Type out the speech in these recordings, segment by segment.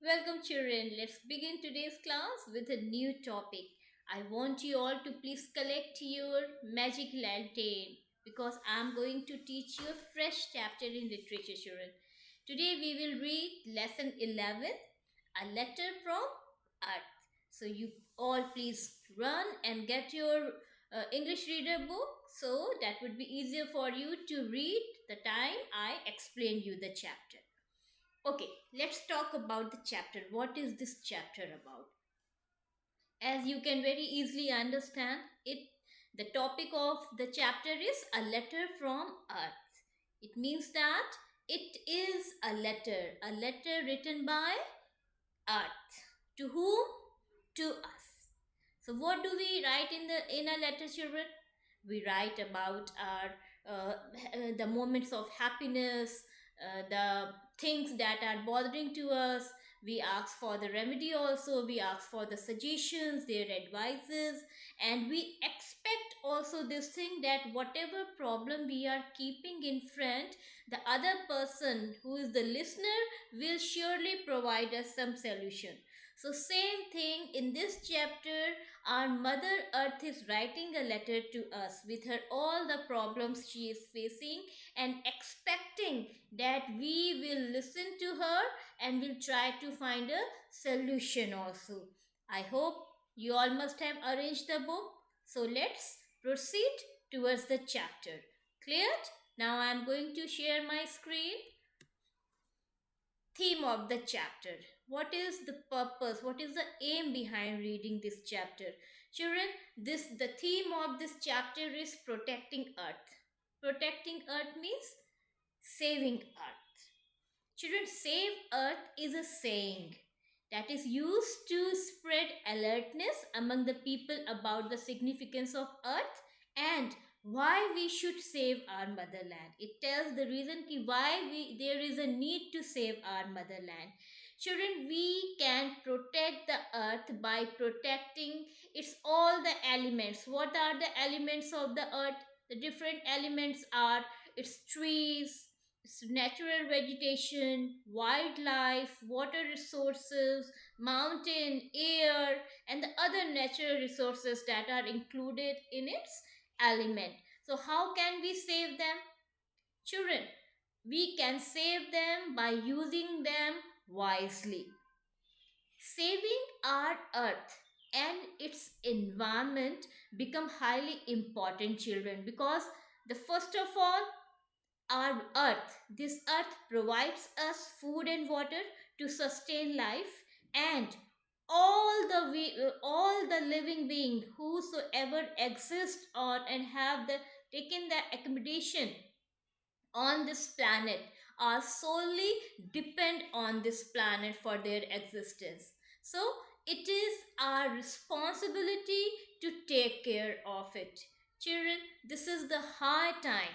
Welcome, children. Let's begin today's class with a new topic. I want you all to please collect your magic lantern because I'm going to teach you a fresh chapter in literature, children. Today we will read lesson 11, A Letter from Earth. So, you all please run and get your English reader book so that would be easier for you to read the time I explain you the chapter. Okay, let's talk about the chapter. What is this chapter about? As you can very easily understand, the topic of the chapter is a letter from Earth. It means that it is a letter written by Earth. To whom? To us. So what do we write in a letter, children? We write about our the moments of happiness, the things that are bothering to us. We ask for the remedy also. We ask for the suggestions, their advices, and we expect also this thing that whatever problem we are keeping in front, the other person who is the listener will surely provide us some solution. So same thing in this chapter, our Mother Earth is writing a letter to us with her all the problems she is facing and expecting that we will listen to her and will try to find a solution also. I hope you all must have arranged the book. So let's proceed towards the chapter. Cleared? Now I am going to share my screen. Theme of the chapter. What is the purpose? What is the aim behind reading this chapter? Children, the theme of this chapter is protecting Earth. Protecting Earth means saving Earth. Children, save Earth is a saying that is used to spread alertness among the people about the significance of Earth and why we should save our motherland. It tells the reason why there is a need to save our motherland. Children, we can protect the earth by protecting its all the elements. What are the elements of the earth? The different elements are its trees, natural vegetation, wildlife, water resources, mountain, air, and the other natural resources that are included in its element. So, how can we save them? Children, we can save them by using them wisely. Saving our earth and its environment become highly important, children, because the first of all, our earth, this earth provides us food and water to sustain life, and all the living being whosoever exist on and have taken the accommodation on this planet are solely depend on this planet for their existence. So it is our responsibility to take care of it. Children, this is the high time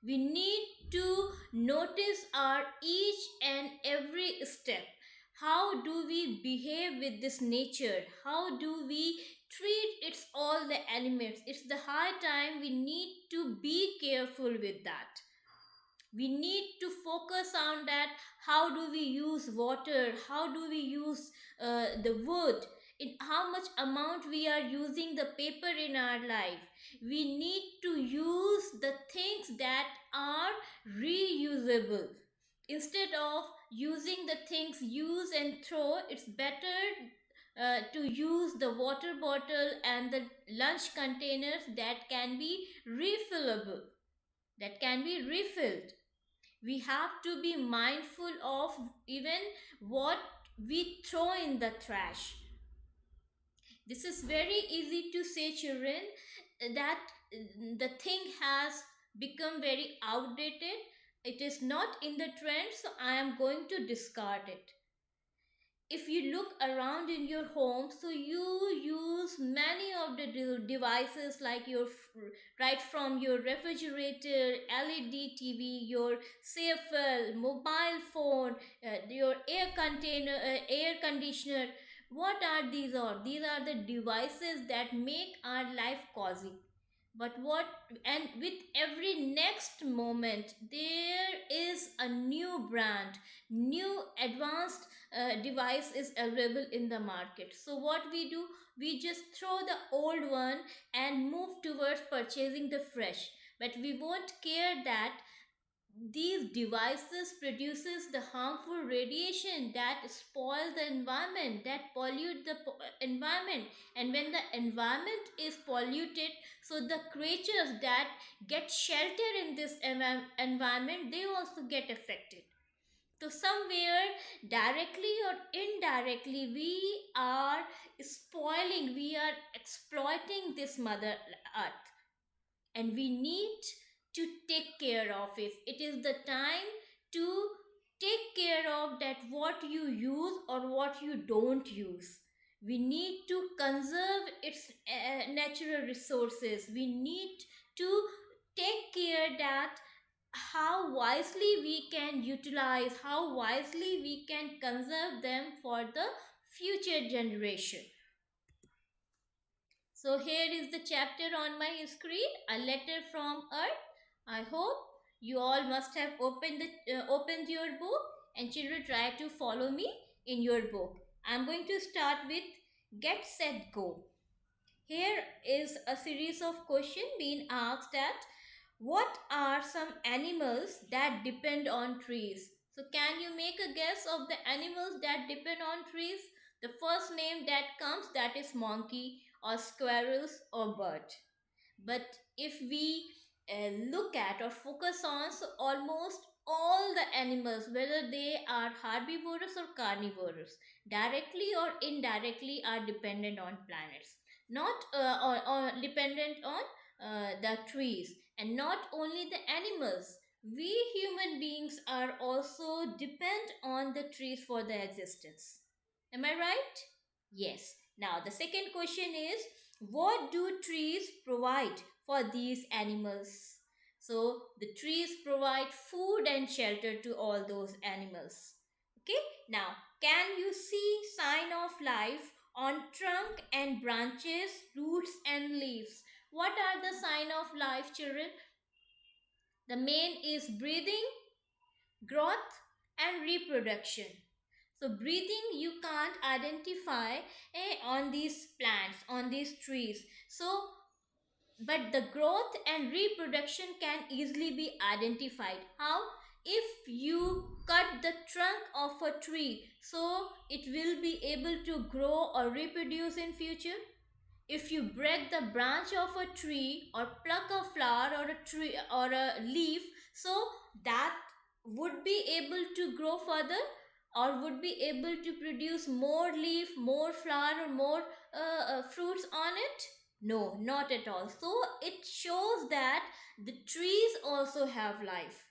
we need to notice our each and every step. How do we behave with this nature? How do we treat its all the elements? It's the high time we need to be careful with that. We need to focus on that. How do we use water? How do we use the wood? In how much amount we are using the paper in our life? We need to use the things that are reusable instead of using the things use and throw. It's better to use the water bottle and the lunch containers that can be refillable, that can be refilled. We have to be mindful of even what we throw in the trash. This is very easy to say, children, that the thing has become very outdated. It is not in the trend, so I am going to discard it. If you look around in your home, so you use many of the devices like right from your refrigerator, LED TV, your cell mobile phone, your air conditioner. What are these? Are these are the devices that make our life cozy. But what, and with every next moment there is a new brand, new advanced device is available in the market. So what we do, we just throw the old one and move towards purchasing the fresh. But we won't care that these devices produces the harmful radiation that spoil the environment, that pollute the environment. And when the environment is polluted, so the creatures that get shelter in this environment, they also get affected. So somewhere, directly or indirectly, we are spoiling, we are exploiting this mother earth, and we need to take care of it. It is the time to take care of that, what you use or what you don't use. We need to conserve its natural resources. We need to take care that how wisely we can utilize, how wisely we can conserve them for the future generation. So here is the chapter on my screen, a letter from Earth. I hope you all must have opened your book, and children, try to follow me in your book. I'm going to start with Get Set Go. Here is a series of questions being asked at what are some animals that depend on trees? So can you make a guess of the animals that depend on trees? The first name that comes, that is monkey or squirrels or bird. But if we look at or focus on, so almost all the animals, whether they are herbivorous or carnivorous, directly or indirectly are dependent on planets, not or dependent on the trees. And not only the animals, we human beings are also depend on the trees for their existence. Am I right? Yes. Now the second question is, what do trees provide for these animals? So the trees provide food and shelter to all those animals. Okay. Now, can you see sign of life on trunk and branches, roots and leaves? What are the sign of life, children? The main is breathing, growth and reproduction. So breathing you can't identify on these plants, on these trees. So but the growth and reproduction can easily be identified. How? If you cut the trunk of a tree, so it will be able to grow or reproduce in future. If you break the branch of a tree or pluck a flower or a tree or a leaf, so that would be able to grow further or would be able to produce more leaf, more flower, or more fruits on it. No, not at all. So it shows that the trees also have life.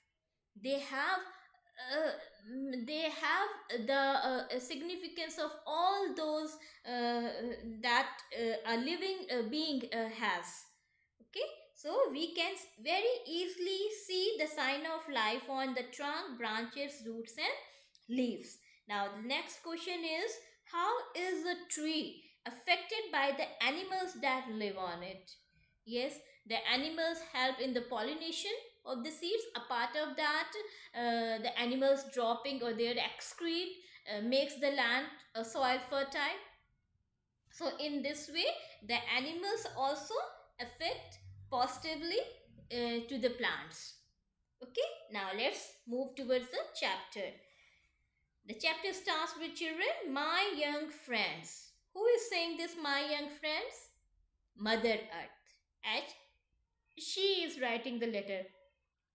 They have the significance of all those that a living being has. Okay, so we can very easily see the sign of life on the trunk, branches, roots and leaves. Now the next question is, how is a tree affected by the animals that live on it? Yes, the animals help in the pollination of the seeds. A part of that, the animals dropping or their excrete makes the land soil fertile. So in this way, the animals also affect positively to the plants. Okay, now let's move towards the chapter. The chapter starts with children, my young friends. Who is saying this, my young friends? Mother Earth. And she is writing the letter.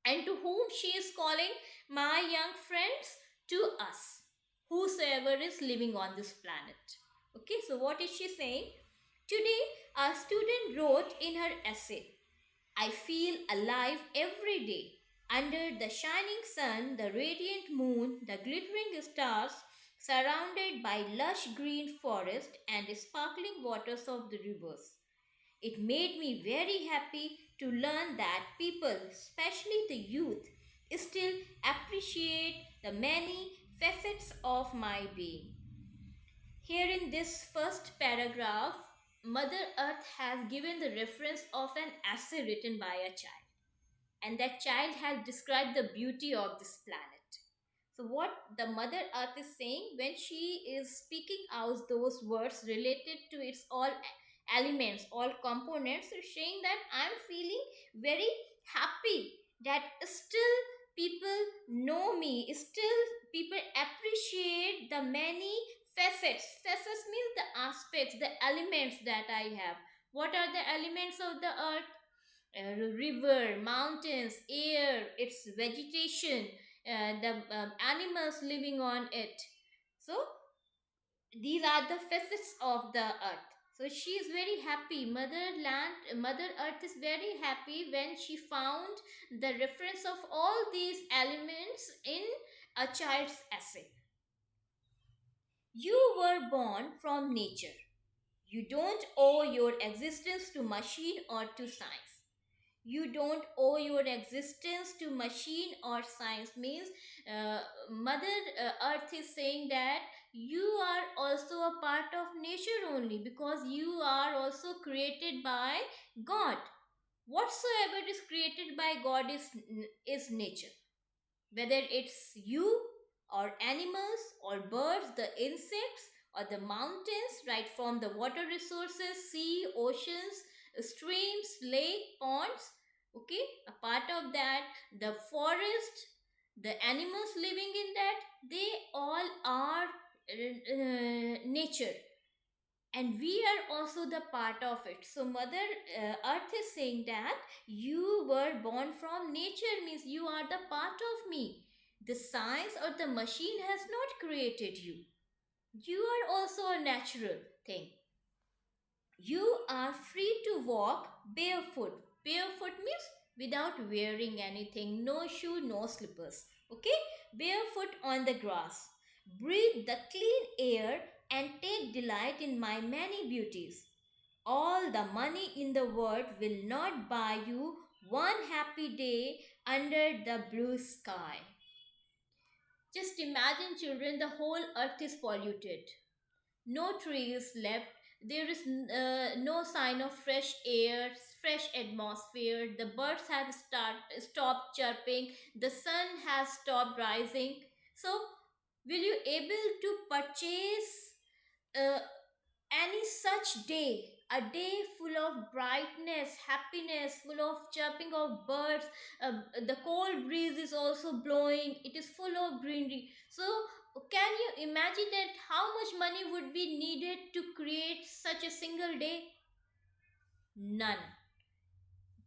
And to whom she is calling, my young friends? To us, whosoever is living on this planet. Okay, so what is she saying? Today, a student wrote in her essay, I feel alive every day. Under the shining sun, the radiant moon, the glittering stars, surrounded by lush green forest and sparkling waters of the rivers. It made me very happy to learn that people, especially the youth, still appreciate the many facets of my being. Here in this first paragraph, Mother Earth has given the reference of an essay written by a child, and that child has described the beauty of this planet. So, what the Mother Earth is saying when she is speaking out those words related to its all elements, all components, is saying that I'm feeling very happy that still people know me, still people appreciate the many facets. Facets means the aspects, the elements that I have. What are the elements of the earth? River, mountains, air, its vegetation, the animals living on it. So these are the facets of the earth. So she is very happy. Mother Earth is very happy when she found the reference of all these elements in a child's essay. You were born from nature. You don't owe your existence to machine or to science. You don't owe your existence to machine or science means uh, Mother Earth is saying that you are also a part of nature only, because you are also created by God. Whatsoever is created by God is nature, whether it's you or animals or birds, the insects or the mountains, right from the water resources, sea, oceans, streams, lake, ponds. Okay, a part of that, the forest, the animals living in that, they all are nature, and we are also the part of it. So Mother Earth is saying that you were born from nature means you are the part of me. The science or the machine has not created you. You are also a natural thing. You are free to walk barefoot. Barefoot means without wearing anything, no shoe, no slippers. Okay? Barefoot on the grass. Breathe the clean air and take delight in my many beauties. All the money in the world will not buy you one happy day under the blue sky. Just imagine, children, the whole earth is polluted. No trees left. There is no sign of fresh air, fresh atmosphere. The birds have stopped chirping. The sun has stopped rising. So, will you able to purchase uh, any such day, a day full of brightness, happiness, full of chirping of birds? The cold breeze is also blowing, it is full of greenery. So can you imagine that how much money would be needed to create such a single day? None.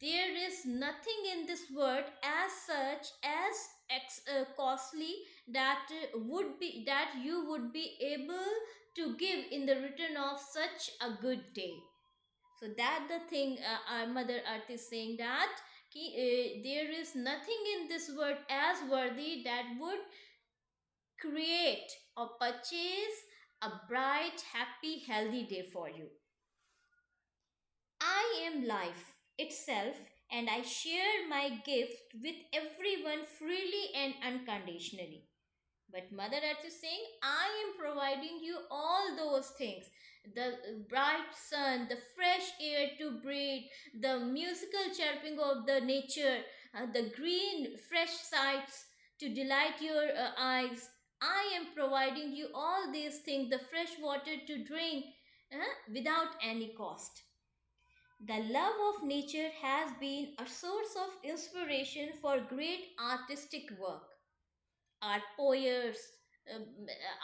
There is nothing in this world as such as costly that you would be able to give in the return of such a good day. So that the thing our Mother Earth is saying that there is nothing in this world as worthy that would create or purchase a bright, happy, healthy day for you. I am life itself, and I share my gift with everyone freely and unconditionally. But Mother Earth is saying, I am providing you all those things: the bright sun, the fresh air to breathe, the musical chirping of the nature, the green, fresh sights to delight your eyes. I am providing you all these things, the fresh water to drink without any cost. The love of nature has been a source of inspiration for great artistic work. Our poets,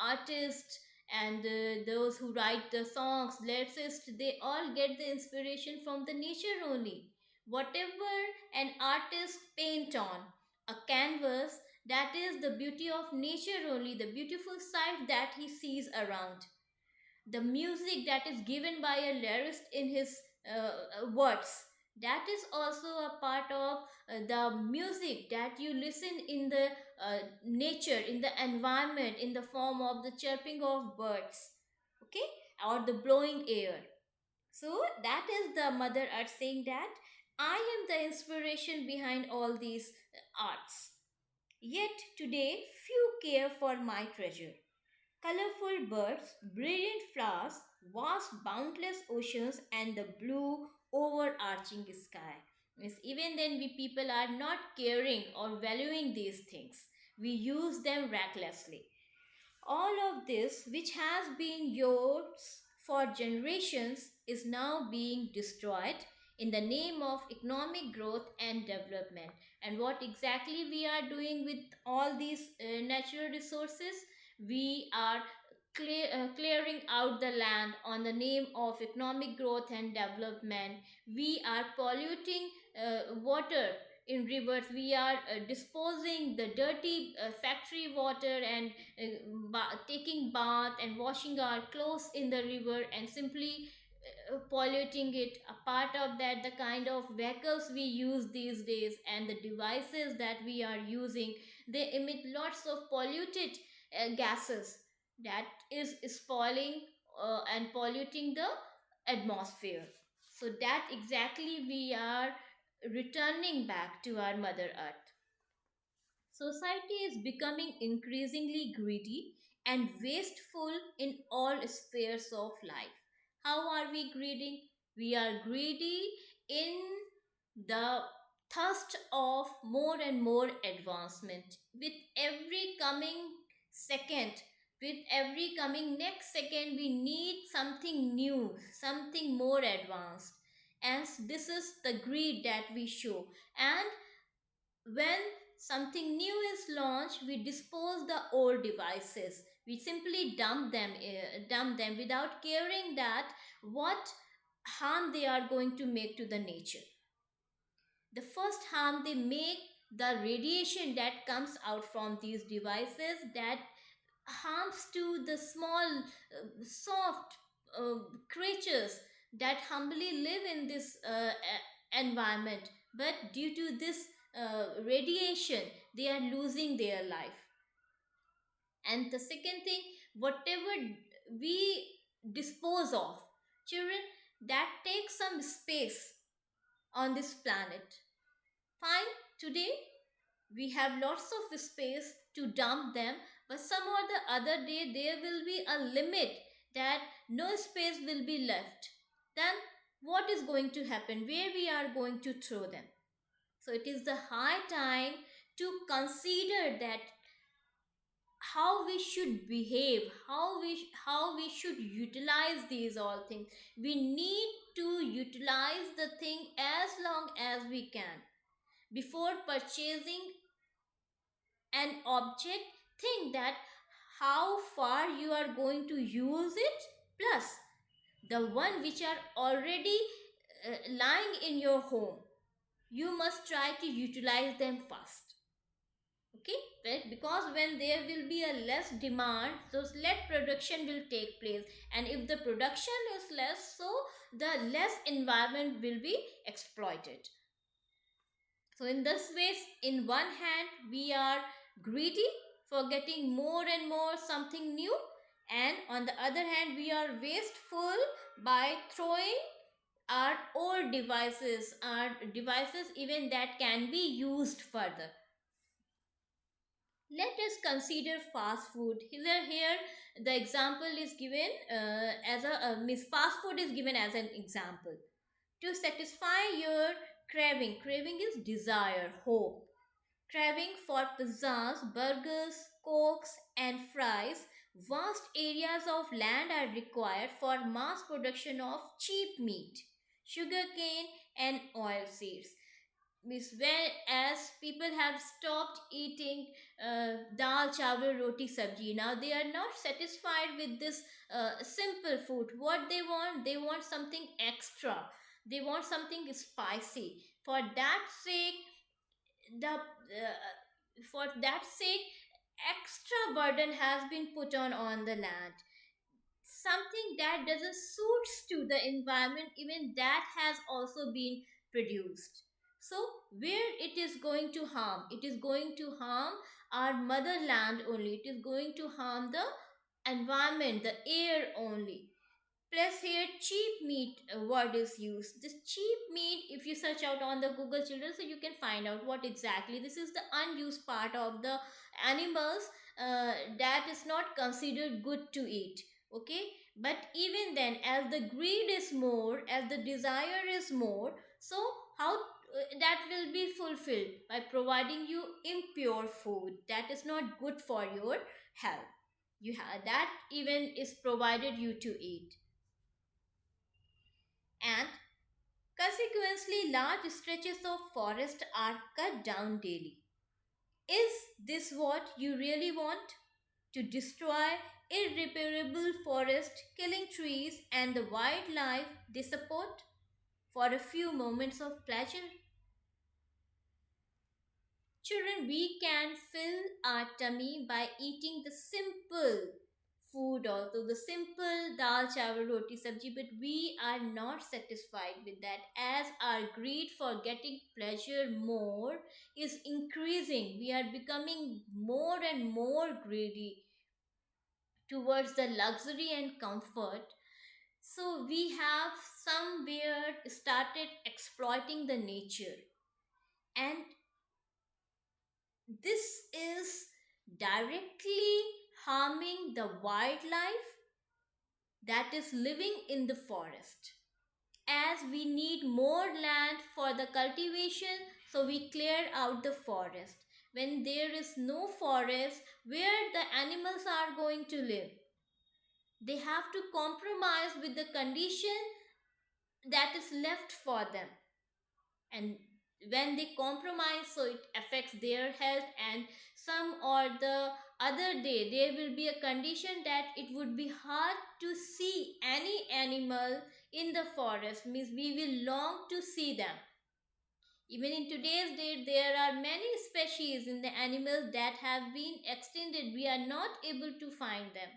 artists, and those who write the songs, lyricists, they all get the inspiration from the nature only. Whatever an artist paint on a canvas, that is the beauty of nature only, the beautiful sight that he sees around. The music that is given by a lyricist in his words, that is also a part of the music that you listen in the nature, in the environment, in the form of the chirping of birds, okay, or the blowing air. So that is the Mother Earth saying that I am the inspiration behind all these arts. Yet today few care for my treasure: colorful birds, brilliant flowers, vast boundless oceans, and the blue overarching sky. Means even then we people are not caring or valuing these things. we use them recklessly. All of this, which has been yours for generations, is now being destroyed in the name of economic growth and development. And what exactly we are doing with all these natural resources? We are clearing out the land on the name of economic growth and development. We are polluting water in rivers. We are disposing the dirty factory water and taking bath and washing our clothes in the river and simply polluting it. A part of that, the kind of vehicles we use these days and the devices that we are using, they emit lots of polluted gases that is spoiling and polluting the atmosphere. So that exactly we are returning back to our mother earth. Society is becoming increasingly greedy and wasteful in all spheres of life. How are we greedy? We are greedy in the thirst of more and more advancement. With every coming second, with every coming next second, we need something new, something more advanced. And this is the greed that we show. And when something new is launched, we dispose the old devices. We simply dump them without caring that what harm they are going to make to the nature. The first harm they make, the radiation that comes out from these devices, that harms to the small soft creatures that humbly live in this environment, but due to this radiation they are losing their life. And the second thing, whatever we dispose of, children, that takes some space on this planet. Fine, today we have lots of space to dump them, but some or the other day there will be a limit that no space will be left. Then what is going to happen? Where we are going to throw them? So it is the high time to consider that how we should behave, how we should utilize these all things. We need to utilize the thing as long as we can. Before purchasing an object, think that how far you are going to use it, plus the one which are already lying in your home, you must try to utilize them first. Okay, right? Because when there will be a less demand, so less production will take place, and if the production is less, so the less environment will be exploited. So, in this ways, in one hand, we are greedy for getting more and more something new, and on the other hand, we are wasteful by throwing our devices even that can be used further. Let us consider fast food. Here the example is given as a miss fast food is given as an example. To satisfy your craving is desire, hope. Craving for pizzas, burgers, cokes, and fries, vast areas of land are required for mass production of cheap meat, sugarcane, and oil seeds. Means whereas people have stopped eating dal chawal roti sabji, now they are not satisfied with this simple food. What they want something extra, they want something spicy. For that sake, the for that sake, extra burden has been put on the land. Something that doesn't suits to the environment, even that has also been produced. So where it is going to harm, it is going to harm our motherland only, it is going to harm the environment, the air only. Plus here cheap meat word is used. This cheap meat, if you search out on the Google children, so you can find out what exactly this is, the unused part of the animals that is not considered good to eat. Okay, but even then, as the greed is more, as the desire is more, so how that will be fulfilled by providing you impure food that is not good for your health. You have that even is provided you to eat, and consequently large stretches of forest are cut down daily. Is this what you really want? To destroy irreparable forest, killing trees and the wildlife they support for a few moments of pleasure? Children, we can fill our tummy by eating the simple food, also the simple dal chawal roti sabji, but we are not satisfied with that as our greed for getting pleasure more is increasing. We are becoming more and more greedy towards the luxury and comfort. So we have somewhere started exploiting the nature, and this is directly harming the wildlife that is living in the forest. As we need more land for the cultivation, so we clear out the forest. When there is no forest, where the animals are going to live? They have to compromise with the condition that is left for them. And when they compromise, so it affects their health, and some or the other day there will be a condition that it would be hard to see any animal in the forest, means we will long to see them. Even in today's date there are many species in the animals that have been extended, we are not able to find them.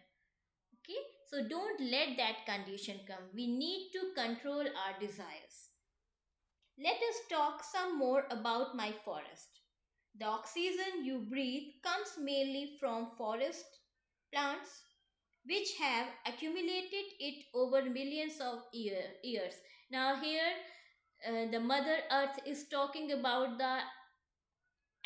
Okay, so don't let that condition come, we need to control our desires. Let us talk some more about my forest. The oxygen you breathe comes mainly from forest plants which have accumulated it over millions of years. Now, here the Mother Earth is talking about the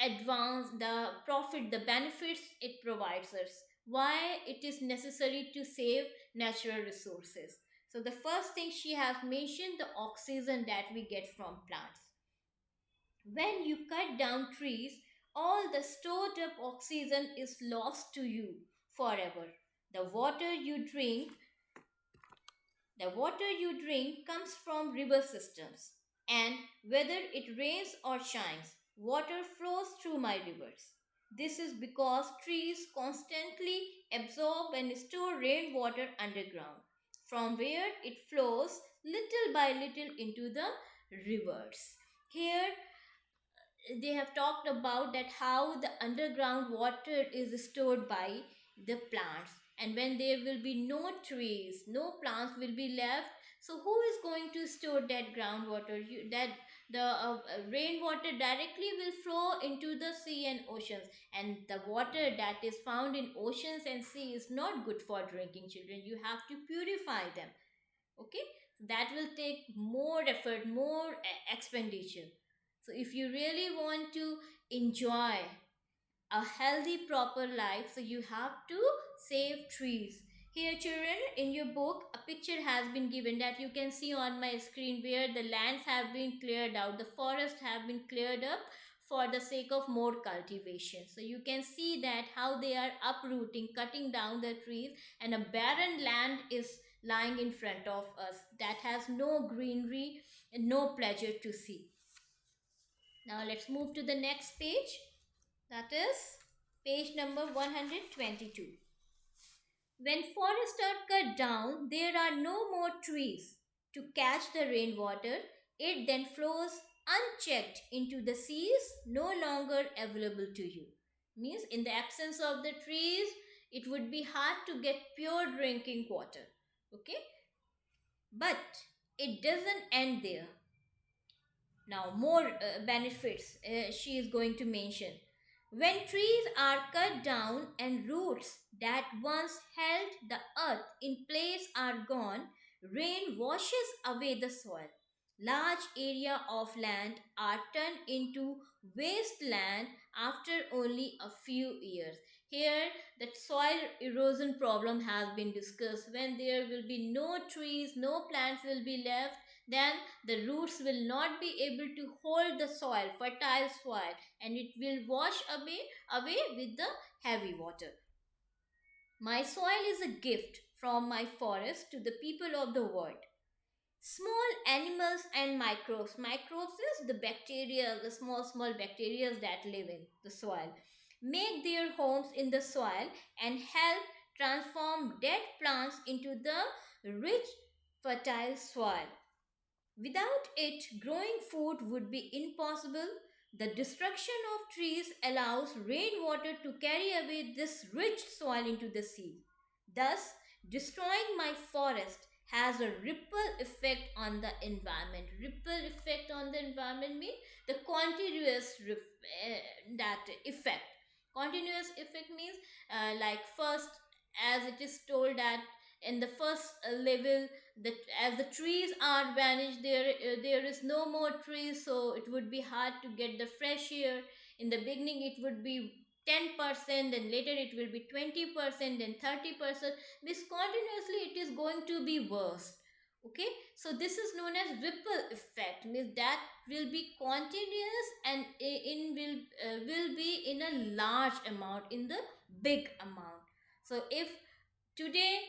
advance, the profit, the benefits it provides us. Why it is necessary to save natural resources. So, the first thing she has mentioned the oxygen that we get from plants. When you cut down trees, all the stored up oxygen is lost to you forever. The water you drink, the water you drink comes from river systems. And whether it rains or shines, water flows through my rivers. This is because trees constantly absorb and store rainwater underground, from where it flows little by little into the rivers. Here they have talked about that how the underground water is stored by the plants, and when there will be no trees, no plants will be left, so who is going to store that groundwater? That the rainwater directly will flow into the sea and oceans, and the water that is found in oceans and sea is not good for drinking, children. You have to purify them. Okay, that will take more effort, more expenditure. So if you really want to enjoy a healthy proper life, so you have to save trees. Here children, in your book a picture has been given that you can see on my screen, where the lands have been cleared out, the forests have been cleared up for the sake of more cultivation. So you can see that how they are uprooting, cutting down the trees, and a barren land is lying in front of us that has no greenery and no pleasure to see. Now let's move to the next page, that is page number 122. When forests are cut down, there are no more trees to catch the rainwater. It then flows unchecked into the seas, no longer available to you. Means, in the absence of the trees, it would be hard to get pure drinking water. Okay? But it doesn't end there. Now, more benefits she is going to mention. When trees are cut down and roots that once held the earth in place are gone, rain washes away the soil. Large area of land are turned into wasteland after only a few years. Here, the soil erosion problem has been discussed. When there will be no trees, no plants will be left, then the roots will not be able to hold the soil, fertile soil, and it will wash away with the heavy water. My soil is a gift from my forest to the people of the world. Small animals and microbes. Microbes is the bacteria, the small bacteria that live in the soil. Make their homes in the soil and help transform dead plants into the rich, fertile soil. Without it, growing food would be impossible. The destruction of trees allows rainwater to carry away this rich soil into the sea. Thus, destroying my forest has a ripple effect on the environment. Ripple effect on the environment means the continuous that effect. Continuous effect means like first, as it is told that in the first level, that as the trees are vanished, there is no more trees, so it would be hard to get the fresh air. In the beginning it would be 10%, and later it will be 20%, and 30%. This continuously it is going to be worse. Okay, so this is known as ripple effect, means that will be continuous, and in will be in a large amount, in the big amount. So if today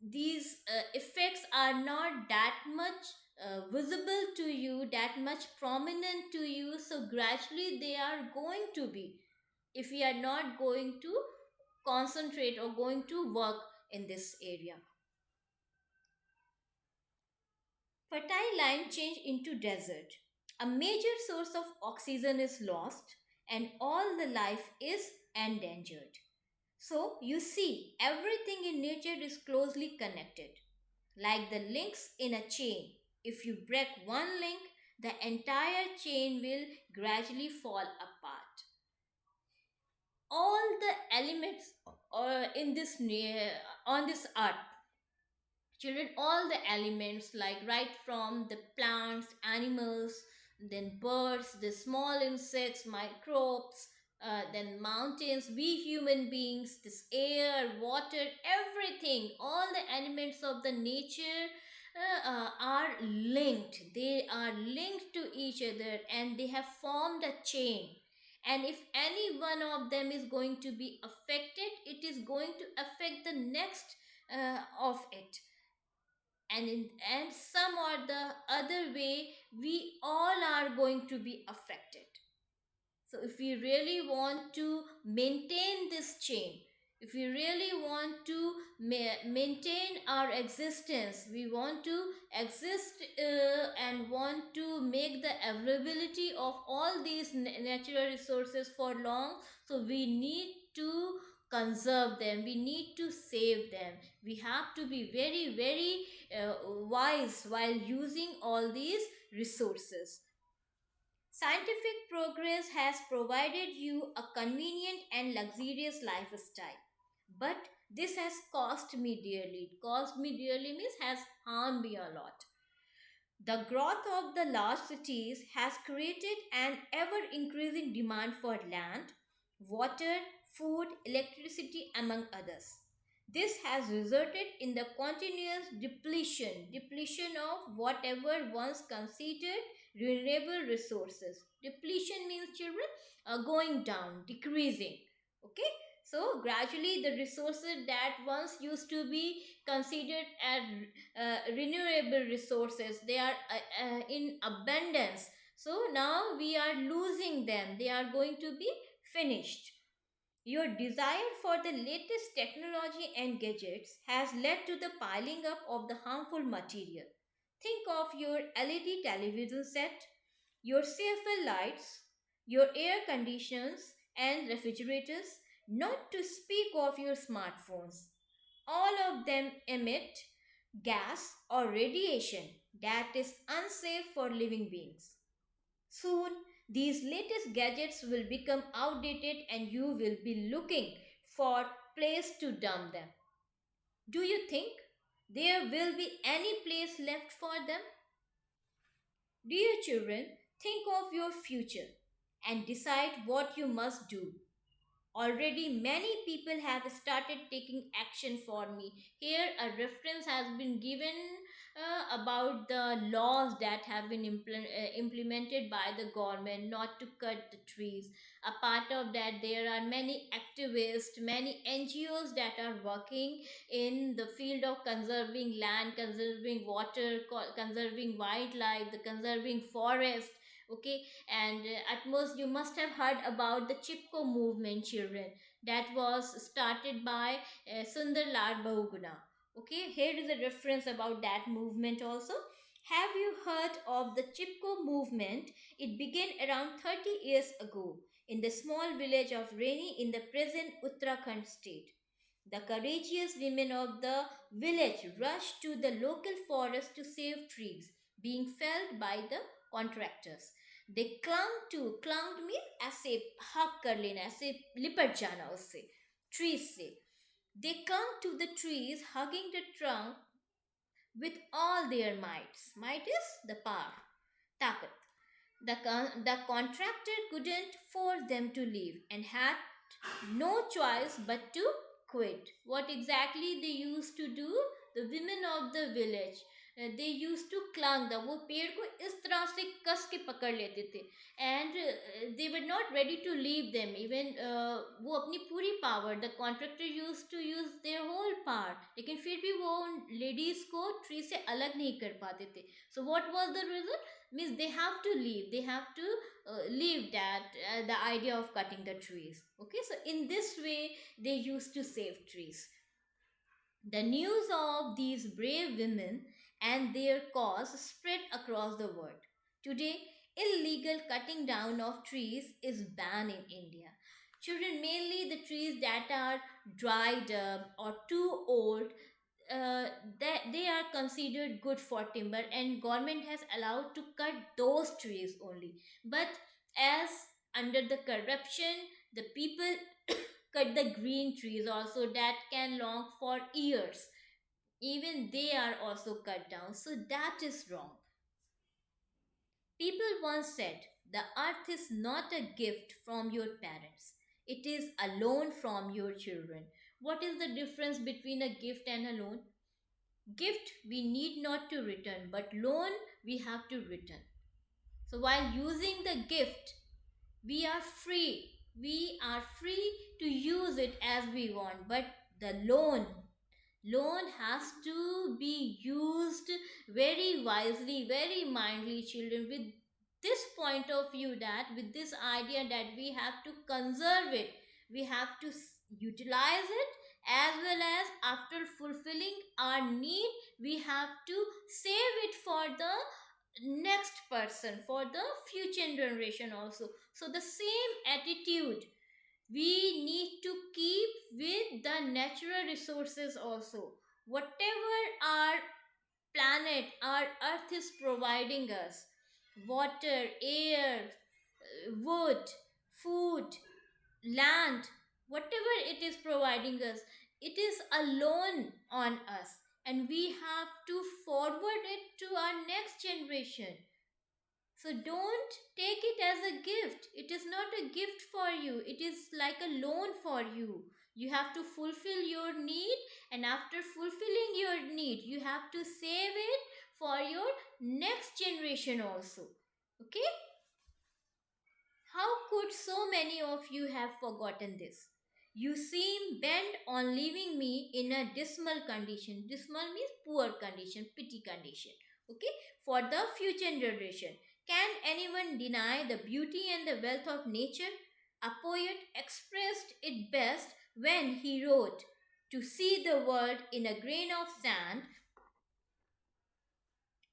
these effects are not that much visible to you, that much prominent to you, so gradually they are going to be, if we are not going to concentrate or going to work in this area. Fertile land change into desert. A major source of oxygen is lost, and all the life is endangered. So, you see, everything in nature is closely connected, like the links in a chain. If you break one link, the entire chain will gradually fall apart. All the elements in this on this earth, children, all the elements, like right from the plants, animals, then birds, the small insects, microbes, then mountains, we human beings, this air, water, everything, all the elements of the nature are linked. They are linked to each other, and they have formed a chain. And if any one of them is going to be affected, it is going to affect the next of it, and some or the other way, we all are going to be affected. So if we really want to maintain this chain, if we really want to maintain our existence, we want to exist and want to make the availability of all these natural resources for long, so we need to conserve them, we need to save them. We have to be very, very wise while using all these resources. Scientific progress has provided you a convenient and luxurious lifestyle, but this has cost me dearly. Cost me dearly means has harmed me a lot. The growth of the large cities has created an ever increasing demand for land, water, food, electricity, among others. This has resulted in the continuous depletion of whatever once considered renewable resources. Depletion means, children, going down, decreasing. Okay, so gradually the resources that once used to be considered as renewable resources, they are in abundance, so now we are losing them, they are going to be finished. Your desire for the latest technology and gadgets has led to the piling up of the harmful material. Think of your LED television set, your CFL lights, your air conditions and refrigerators, not to speak of your smartphones. All of them emit gas or radiation that is unsafe for living beings. Soon, these latest gadgets will become outdated and you will be looking for place to dump them. Do you think there will be any place left for them? Dear children, think of your future and decide what you must do. Already many people have started taking action for me. Here a reference has been given about the laws that have been implemented by the government not to cut the trees. A part of that, there are many activists, many NGOs that are working in the field of conserving land, conserving water, conserving wildlife, the conserving forest. Okay, and at most you must have heard about the Chipko movement, children, that was started by Sundar Lal Bahuguna. Okay, here is a reference about that movement also. Have you heard of the Chipko movement? It began around 30 years ago in the small village of Reni in the present Uttarakhand state. The courageous women of the village rushed to the local forest to save trees being felled by the contractors. They clung means ऐसे hug कर लेना, ऐसे लिपट जाना उससे, trees से. They clung to the trees, hugging the trunk with all their mights. Might is the power, takat. The contractor couldn't force them to leave and had no choice but to quit. What exactly they used to do? The women of the village, they used to clung the वो पेड़ को इस तरह से कस के पकड़ लेते थे, and they were not ready to leave them even. वो अपनी पूरी power, the contractor used to use their whole power, लेकिन फिर भी वो उन लेडीज को ट्री से अलग नहीं कर पाते थे. So what was the result? Means they have to leave, they have to leave that the idea of cutting the trees. Okay, so in this way they used to save trees. The news of these brave women and their cause spread across the world. Today, illegal cutting down of trees is banned in India. Children, mainly the trees that are dried up or too old, that they are considered good for timber, and government has allowed to cut those trees only. But as under the corruption, the people cut the green trees also that can long for years, even they are also cut down, so that is wrong. People once said the earth is not a gift from your parents, it is a loan from your children. What is the difference between a gift and a loan? Gift we need not to return, but loan we have to return. So while using the gift, we are free. We are free to use it as we want. But the loan has to be used very wisely, very mindly, children, with this point of view, that with this idea that we have to conserve it, we have to utilize it, as well as after fulfilling our need, we have to save it for the next person, for the future generation also. So the same attitude we need to keep with the natural resources also. Whatever our planet, our earth is providing us, water, air, wood, food, land, whatever it is providing us, it is a loan on us, and we have to forward it to our next generation. So don't take it as a gift. It is not a gift for you. It is like a loan for you. You have to fulfill your need, and after fulfilling your need, you have to save it for your next generation also. Okay? How could so many of you have forgotten this? You seem bent on leaving me in a dismal condition. Dismal means poor condition, pity condition. Okay? For the future generation. Can anyone deny the beauty and the wealth of nature? A poet expressed it best when he wrote, "To see the world in a grain of sand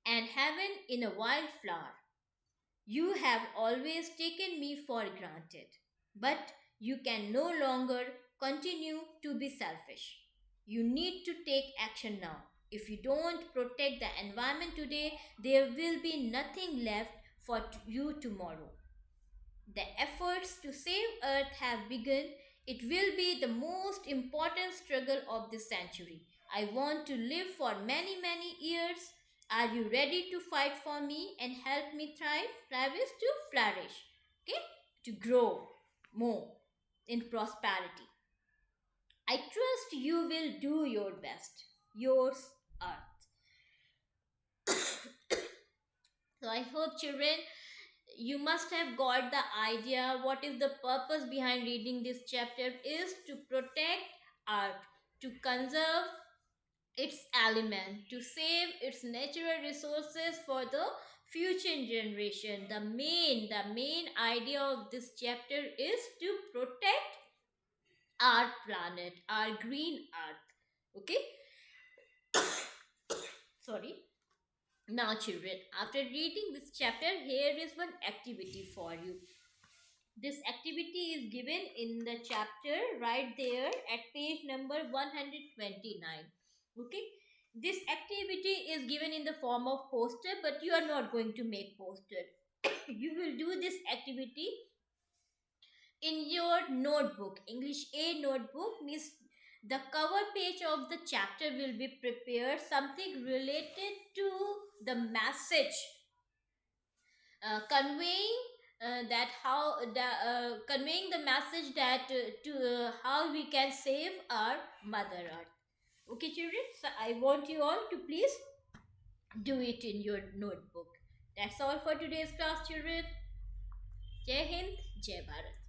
and heaven in a wild flower. You have always taken me for granted, but you can no longer continue to be selfish. You need to take action now. If you don't protect the environment today, there will be nothing left for you tomorrow. The efforts to save Earth have begun. It will be the most important struggle of this century. I want to live for many, many years. Are you ready to fight for me and help me thrive? Thrive is to flourish, okay? To grow more. in prosperity. I trust you will do your best. Yours, Earth. So I hope, children, you must have got the idea what is the purpose behind reading this chapter is to protect Earth, to conserve its element, to save its natural resources for the future generation. The main idea of this chapter is to protect our planet, our green Earth. Okay, sorry. Now, children, after reading this chapter, here is one activity for you. This activity is given in the chapter right there at page number 129. Okay, this activity is given in the form of poster, but you are not going to make poster. You will do this activity in your notebook. English A notebook means the cover page of the chapter will be prepared something related to the message, conveying that how the conveying the message that to how we can save our mother earth. Okay, children, so I want you all to please do it in your notebook. That's all for today's class, children. Jai Hind, Jai Bharat.